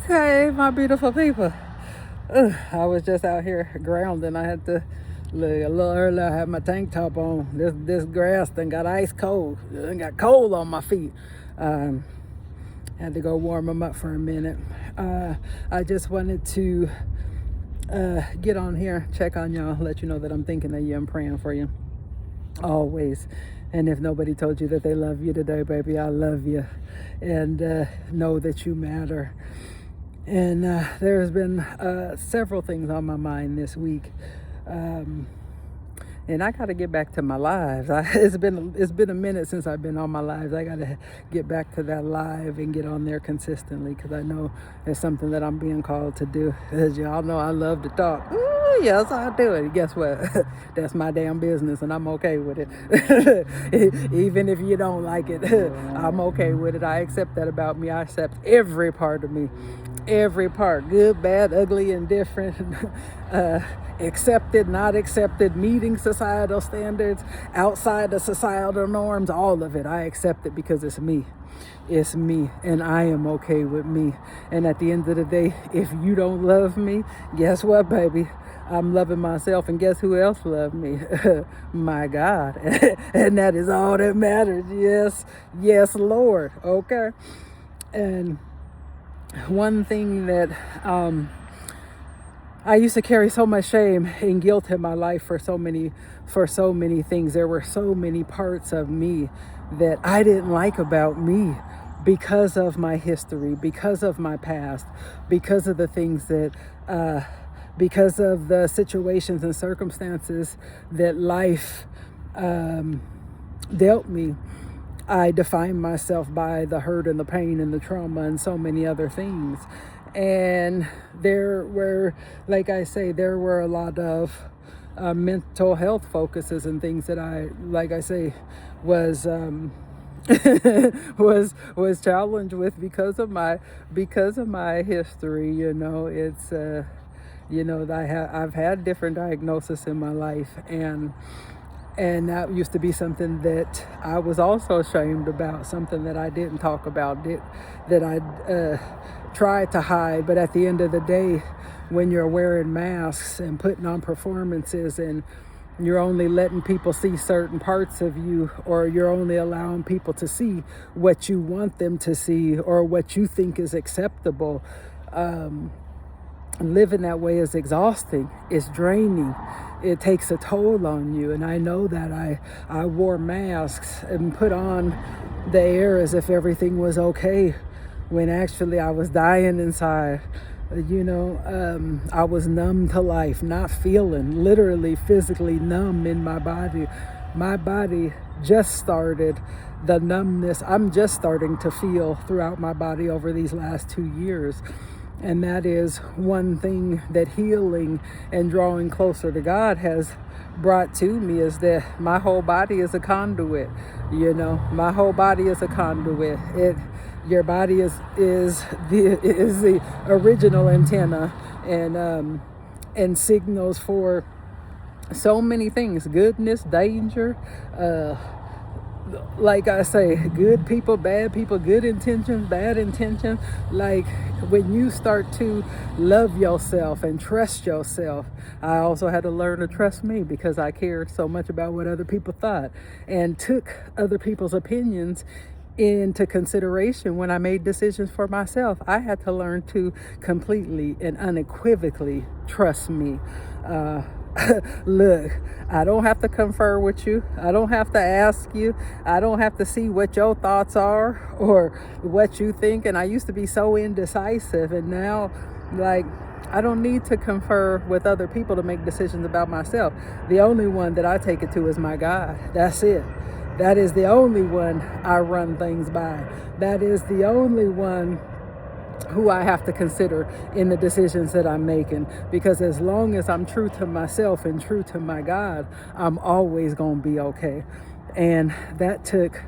Okay, my beautiful people. I was just out here grounding. I had to look a little earlier. I had my tank top on. This grass thing got ice cold. It got cold on my feet. Um, had to go warm them up for a minute. I just wanted to get on here, check on y'all, let you know that I'm thinking of you. I'm praying for you always. And if nobody told you that they love you today, baby, I love you. And know that you matter. And there's been several things on my mind this week. And I got to get back to my lives. It's been a minute since I've been on my lives. I got to get back to that live and get on there consistently, because I know it's something that I'm being called to do. As y'all know, I love to talk. Ooh, yes, I do it. Guess what? That's my damn business, and I'm okay with it. Even if you don't like it, I'm okay with it. I accept that about me. I accept every part of me. Every part, good, bad, ugly, indifferent, accepted, not accepted, meeting societal standards, outside of societal norms, all of it. I accept it because it's me. It's me, and I am okay with me. And at the end of the day, if you don't love me, guess what, baby? I'm loving myself, and guess who else loved me? My God. And that is all that matters. Yes, Lord. Okay. And one thing that I used to carry so much shame and guilt in my life for so many things. There were so many parts of me that I didn't like about me because of my history, because of my past, because of the things that because of the situations and circumstances that life dealt me. I defined myself by the hurt and the pain and the trauma and so many other things. And there were, like I say, there were a lot of mental health focuses and things that I, like I say, was was challenged with because of my history. You know, it's I've had different diagnoses in my life, and that used to be something that I was also ashamed about, something that I didn't talk about, that I tried to hide. But at the end of the day, when you're wearing masks and putting on performances, and you're only letting people see certain parts of you, or you're only allowing people to see what you want them to see or what you think is acceptable, living that way is exhausting. It's draining. It takes a toll on you. And I know that I wore masks and put on the air as if everything was okay, when actually I was dying inside. I was numb to life, not feeling, literally physically numb in my body. My body just started the numbness. I'm just starting to feel throughout my body over these last 2 years. And that is one thing that healing and drawing closer to God has brought to me, is that my whole body is a conduit. My whole body is a conduit. Your body is the original antenna, and signals for so many things: goodness, danger, like I say, good people, bad people, good intentions, bad intentions. Like, when you start to love yourself and trust yourself, I also had to learn to trust me, because I cared so much about what other people thought and took other people's opinions into consideration when I made decisions for myself. I had to learn to completely and unequivocally trust me. Look, I don't have to confer with you. I don't have to ask you. I don't have to see what your thoughts are or what you think. And I used to be so indecisive, and now, like, I don't need to confer with other people to make decisions about myself. The only one that I take it to is my God. That's it. That is the only one I run things by. That is the only one who I have to consider in the decisions that I'm making. Because as long as I'm true to myself and true to my God, I'm always going to be okay. And that took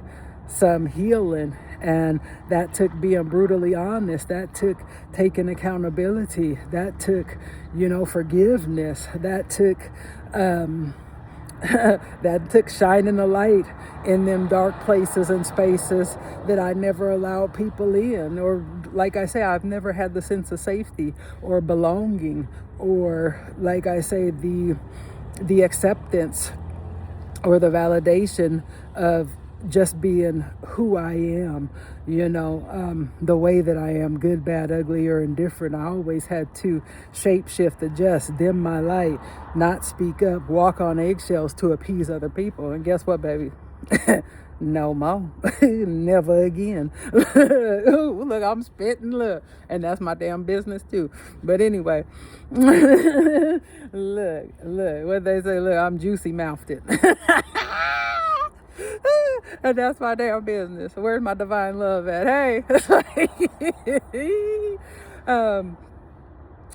some healing, and that took being brutally honest. That took taking accountability. That took, forgiveness. That took that took shining a light in them dark places and spaces that I never allowed people in, or like I say, I've never had the sense of safety or belonging, or like I say, the acceptance or the validation of just being who I am, the way that I am, good, bad, ugly, or indifferent. I always had to shape shift, adjust, dim my light, not speak up, walk on eggshells to appease other people. And guess what, baby? No more. Never again. Ooh, look, I'm spitting, look. And that's my damn business too. But anyway, look, what they say, look, I'm juicy mouthed it. And that's my damn business. Where's my divine love at? Hey.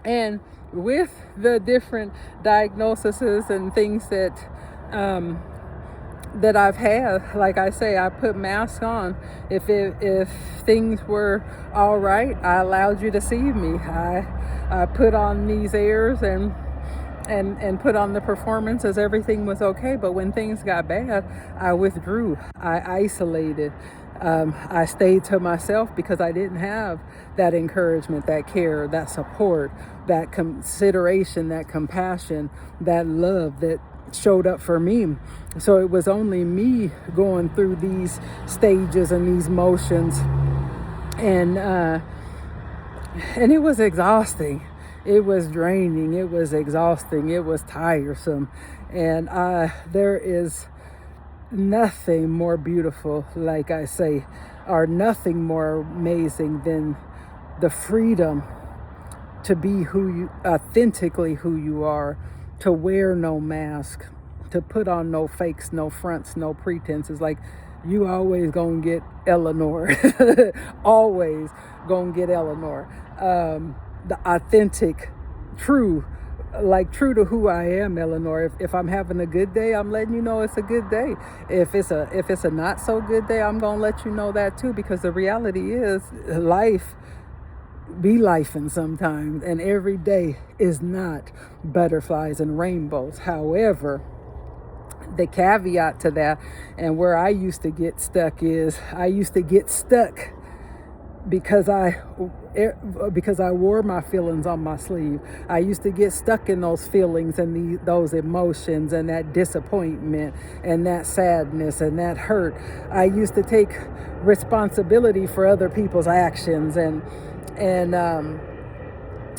And with the different diagnoses and things that I've had, like I say, I put masks on. If things were all right, I allowed you to see me. I put on these airs and put on the performance as everything was okay. But when things got bad, I withdrew. I isolated. I stayed to myself because I didn't have that encouragement, that care, that support, that consideration, that compassion, that love that showed up for me. So it was only me going through these stages and these motions, and it was exhausting. It was draining. It was exhausting. It was tiresome. And there is nothing more beautiful, like I say, or nothing more amazing than the freedom to be authentically who you are, to wear no mask, to put on no fakes, no fronts, no pretenses. Like, you always gonna get Eleanor. Always gonna get Eleanor. The authentic, true to who I am, Eleanor. If I'm having a good day, I'm letting you know it's a good day. If it's a not so good day, I'm gonna let you know that too, because the reality is life be lifing sometimes, and every day is not butterflies and rainbows. However, the caveat to that, and where I used to get stuck, is I used to get stuck because I wore my feelings on my sleeve. I used to get stuck in those feelings and those emotions and that disappointment and that sadness and that hurt. I used to take responsibility for other people's actions, and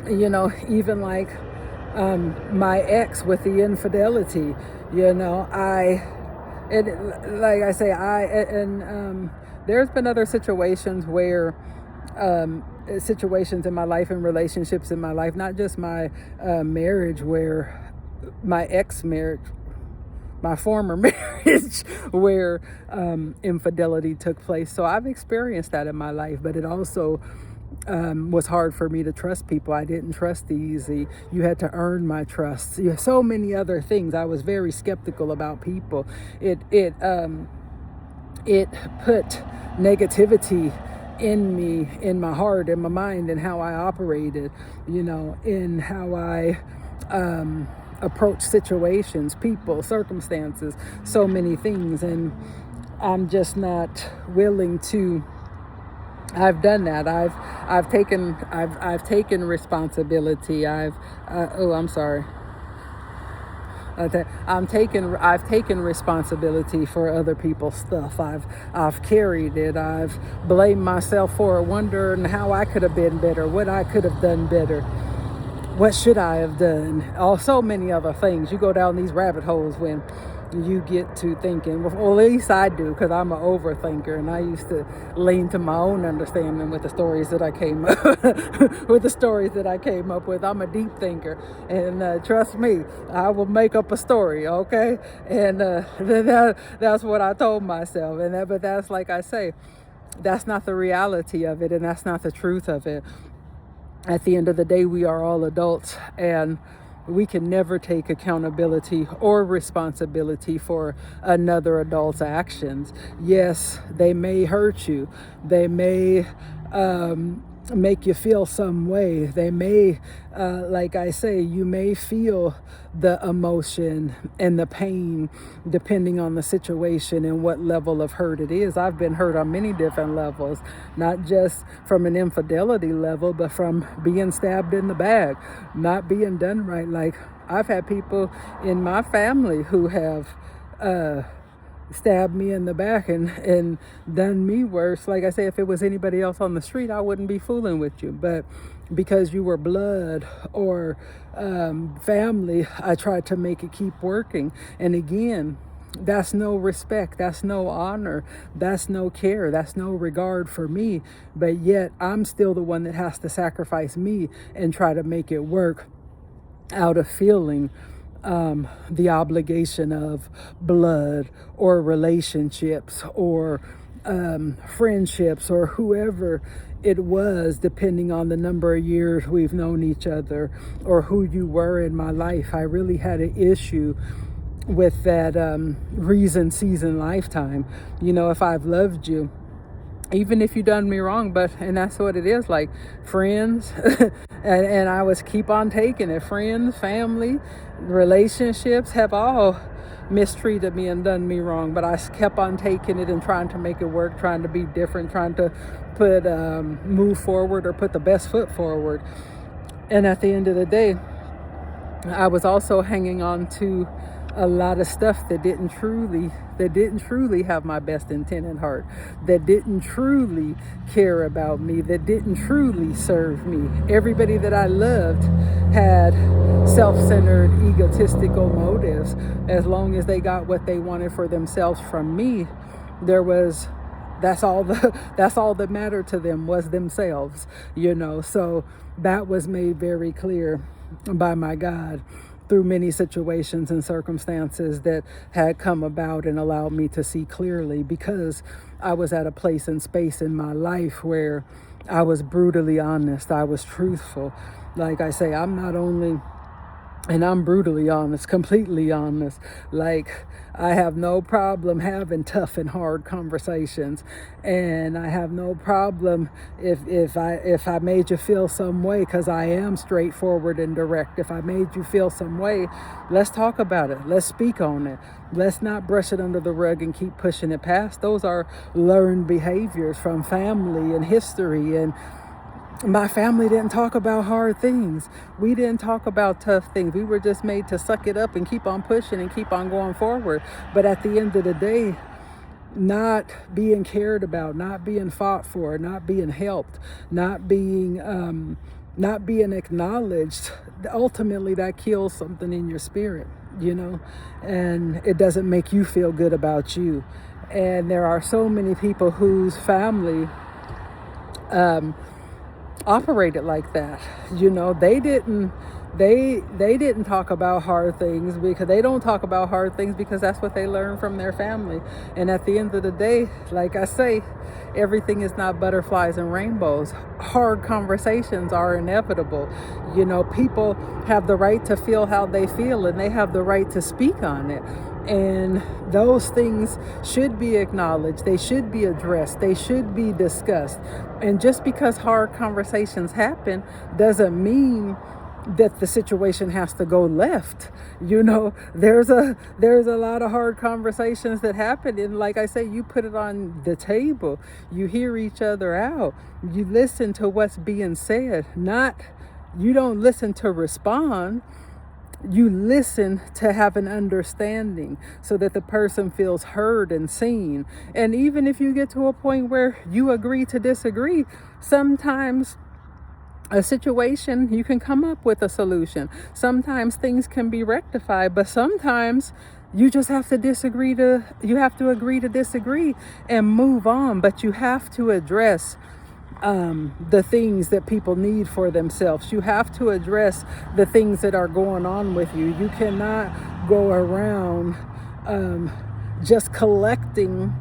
even like my ex with the infidelity, like I say, there's been other situations where situations in my life and relationships in my life, not just my marriage, where my my former marriage, where infidelity took place. So I've experienced that in my life, but it also was hard for me to trust people. I didn't trust easy. You had to earn my trust. So many other things. I was very skeptical about people. It put negativity in me, in my heart, in my mind, and how I operated, in how I approach situations, people, circumstances, so many things. And I'm just not willing to. I've done that. I've taken responsibility. I'm sorry. I've taken responsibility for other people's stuff. I've carried it. I've blamed myself for it, wondering how I could have been better, what I could have done better, what should I have done. So many other things. You go down these rabbit holes when you get to thinking. Well, at least I do, because I'm an overthinker, and I used to lean to my own understanding with the stories that I came up with. I'm a deep thinker, and trust me, I will make up a story, okay? And that's what I told myself. But that's, like I say, that's not the reality of it, and that's not the truth of it. At the end of the day, we are all adults, and we can never take accountability or responsibility for another adult's actions. Yes, they may hurt you. They may make you feel some way. They may, like I say, you may feel the emotion and the pain depending on the situation and what level of hurt it is. I've been hurt on many different levels, not just from an infidelity level, but from being stabbed in the back, not being done right. Like, I've had people in my family who have stabbed me in the back and done me worse. Like I say, if it was anybody else on the street, I wouldn't be fooling with you. But because you were blood or family, I tried to make it keep working. And again, that's no respect, that's no honor, that's no care, that's no regard for me. But yet I'm still the one that has to sacrifice me and try to make it work out of feeling the obligation of blood or relationships or friendships or whoever it was, depending on the number of years we've known each other or who you were in my life. I really had an issue with that reason, season, lifetime. You know, if I've loved you, even if you done me wrong, and that's what it is, like friends, and I was keep on taking it. Friends, family, relationships have all mistreated me and done me wrong, but I kept on taking it and trying to make it work, trying to be different, trying to put move forward or put the best foot forward. And at the end of the day, I was also hanging on to a lot of stuff that didn't truly have my best intent at heart, that didn't truly care about me, that didn't truly serve me. Everybody that I loved had self-centered, egotistical motives. As long as they got what they wanted for themselves from me, that's all that mattered to them was themselves, you know. So that was made very clear by my God through many situations and circumstances that had come about and allowed me to see clearly, because I was at a place and space in my life where I was brutally honest. I was truthful. Like I say, I'm brutally honest, completely honest. Like, I have no problem having tough and hard conversations, and I have no problem if I made you feel some way, because I am straightforward and direct. If I made you feel some way, let's talk about it. Let's speak on it. Let's not brush it under the rug and keep pushing it past. Those are learned behaviors from family and history, and my family didn't talk about hard things. We didn't talk about tough things. We were just made to suck it up and keep on pushing and keep on going forward. But at the end of the day, not being cared about, not being fought for, not being helped, not being acknowledged, ultimately that kills something in your spirit, you know, and it doesn't make you feel good about you. And there are so many people whose family operated like that. You know, they didn't talk about hard things, because they don't talk about hard things because that's what they learned from their family. And at the end of the day, like I say, everything is not butterflies and rainbows. Hard conversations are inevitable. You know, people have the right to feel how they feel, and they have the right to speak on it. And those things should be acknowledged. They should be addressed. They should be discussed. And just because hard conversations happen doesn't mean that the situation has to go left. You know, there's a lot of hard conversations that happen, and like I say, you put it on the table, you hear each other out, you listen to what's being said. You don't listen to respond. You listen to have an understanding so that the person feels heard and seen. And even if you get to a point where you agree to disagree, sometimes a situation, you can come up with a solution. Sometimes things can be rectified, but sometimes you just have to agree to disagree and move on. But you have to address the things that people need for themselves. You have to address the things that are going on with you. You cannot go around just collecting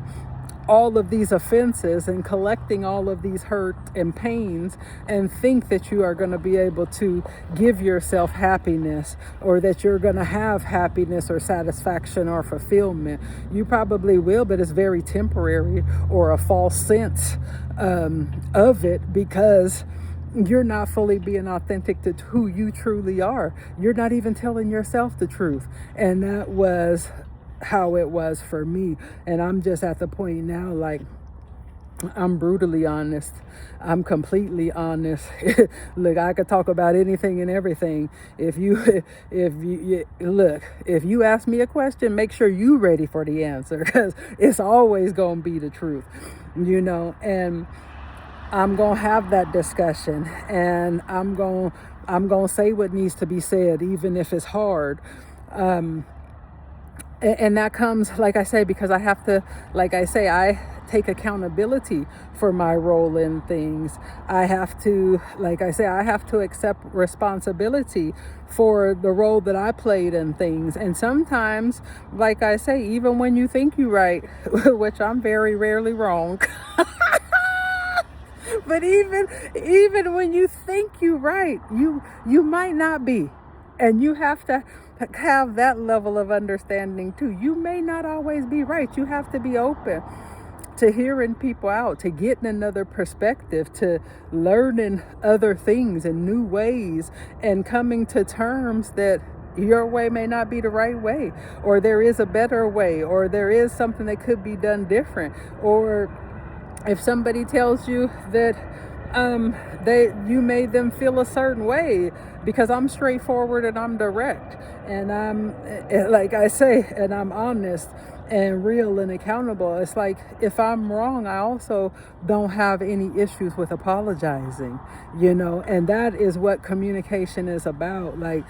all of these offenses and collecting all of these hurt and pains and think that you are going to be able to give yourself happiness, or that you're going to have happiness or satisfaction or fulfillment. You probably will, but it's very temporary, or a false sense of it, because you're not fully being authentic to who you truly are. You're not even telling yourself the truth. And that was how it was for me. And I'm just at the point now, like, I'm brutally honest. I'm completely honest. Look, I could talk about anything and everything. If you ask me a question, make sure you ready for the answer, because it's always going to be the truth, and I'm going to have that discussion, and I'm going to say what needs to be said, even if it's hard. And that comes, like I say, because I have to, like I say, I take accountability for my role in things. I have to, like I say, I have to accept responsibility for the role that I played in things. And sometimes, like I say, even when you think you're right, which I'm very rarely wrong, but even when you think you're right, you might not be. And you have to have that level of understanding too. You may not always be right. You have to be open to hearing people out, to getting another perspective, to learning other things and new ways, and coming to terms that your way may not be the right way, or there is a better way, or there is something that could be done different. Or if somebody tells you that you made them feel a certain way, because I'm straightforward and I'm direct, and I'm, like I say, and I'm honest and real and accountable. It's like, if I'm wrong, I also don't have any issues with apologizing, and that is what communication is about. Like,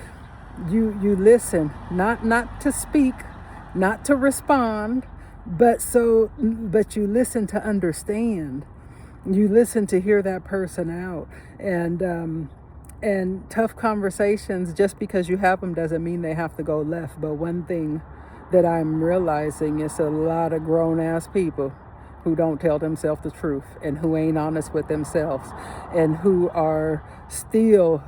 you listen, not to speak, not to respond, but you listen to understand. You listen to hear that person out. And tough conversations, just because you have them doesn't mean they have to go left. But one thing that I'm realizing is a lot of grown-ass people who don't tell themselves the truth, and who ain't honest with themselves, and who are still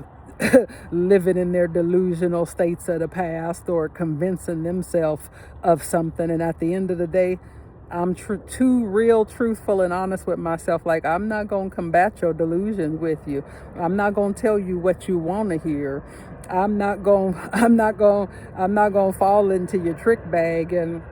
living in their delusional states of the past, or convincing themselves of something. And at the end of the day, I'm too real, truthful, and honest with myself. Like, I'm not going to combat your delusion with you. I'm not going to tell you what you want to hear. I'm not going to fall into your trick bag and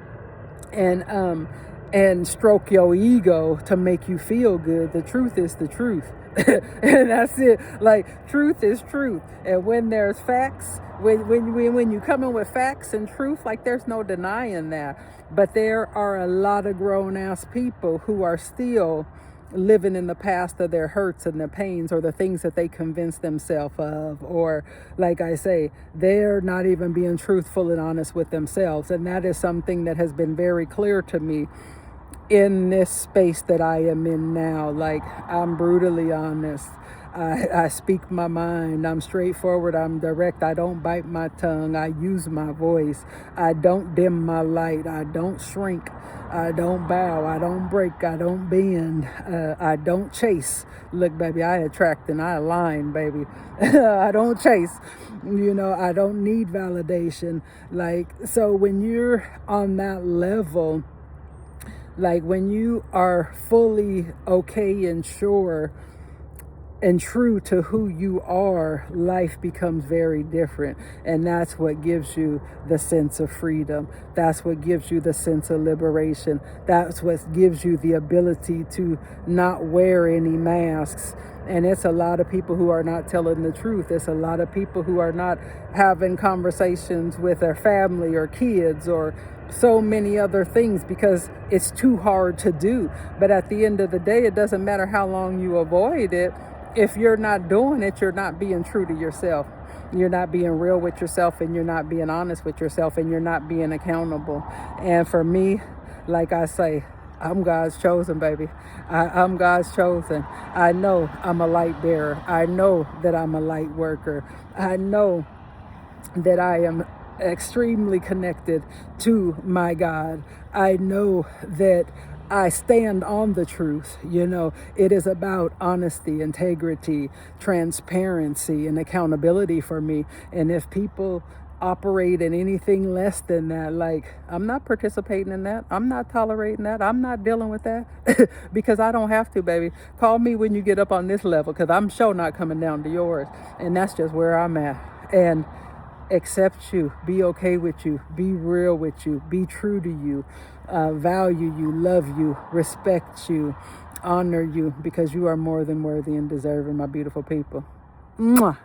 stroke your ego to make you feel good. The truth is the truth. And that's it. Like, truth is truth. And when there's facts, when you come in with facts and truth, like, there's no denying that. But there are a lot of grown-ass people who are still living in the past of their hurts and their pains, or the things that they convince themselves of. Or, like I say, they're not even being truthful and honest with themselves. And that is something that has been very clear to me in this space that I am in now. Like, I'm brutally honest. I speak my mind. I'm straightforward. I'm direct. I don't bite my tongue. I use my voice. I don't dim my light. I don't shrink. I don't bow. I don't break. I don't bend. I don't chase. Look, baby, I attract and I align, baby. I don't chase. I don't need validation. Like, so when you're on that level, like, when you are fully okay and sure and true to who you are, life becomes very different. And that's what gives you the sense of freedom. That's what gives you the sense of liberation. That's what gives you the ability to not wear any masks. And it's a lot of people who are not telling the truth. It's a lot of people who are not having conversations with their family or kids, or so many other things, because it's too hard to do. But at the end of the day, it doesn't matter how long you avoid it. If you're not doing it, you're not being true to yourself. You're not being real with yourself, and you're not being honest with yourself, and you're not being accountable. And for me, like I say, I'm God's chosen, baby. I'm God's chosen. I know I'm a light bearer. I know that I'm a light worker. I know that I am extremely connected to my God. I know that I stand on the truth. It is about honesty, integrity, transparency, and accountability for me. And if people operate in anything less than that, like, I'm not participating in that. I'm not tolerating that. I'm not dealing with that because I don't have to, baby. Call me when you get up on this level, because I'm sure not coming down to yours. And that's just where I'm at. And accept you, be okay with you, be real with you, be true to you, value you, love you, respect you, honor you, because you are more than worthy and deserving, my beautiful people. Mwah.